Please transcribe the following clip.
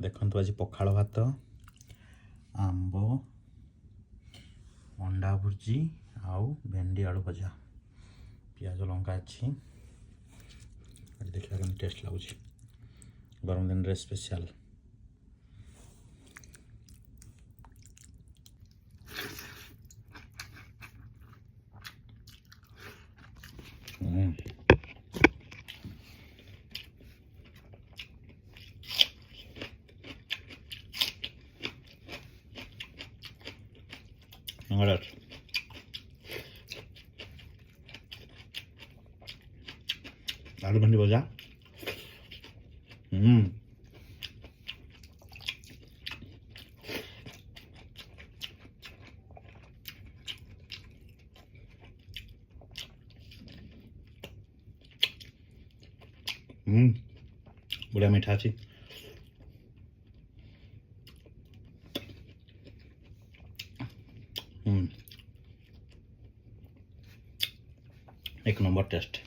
देखो आज पखाड़ भात आंब अंडा भुर्जी आउ भेंडी आलू भजा पियाज लंका अच्छी देखा केम टेस्ट लगुच गरम दिन रे स्पेशल आलू भेंडी भजा बढ़िया मीठा अच्छी एक नंबर टेस्ट।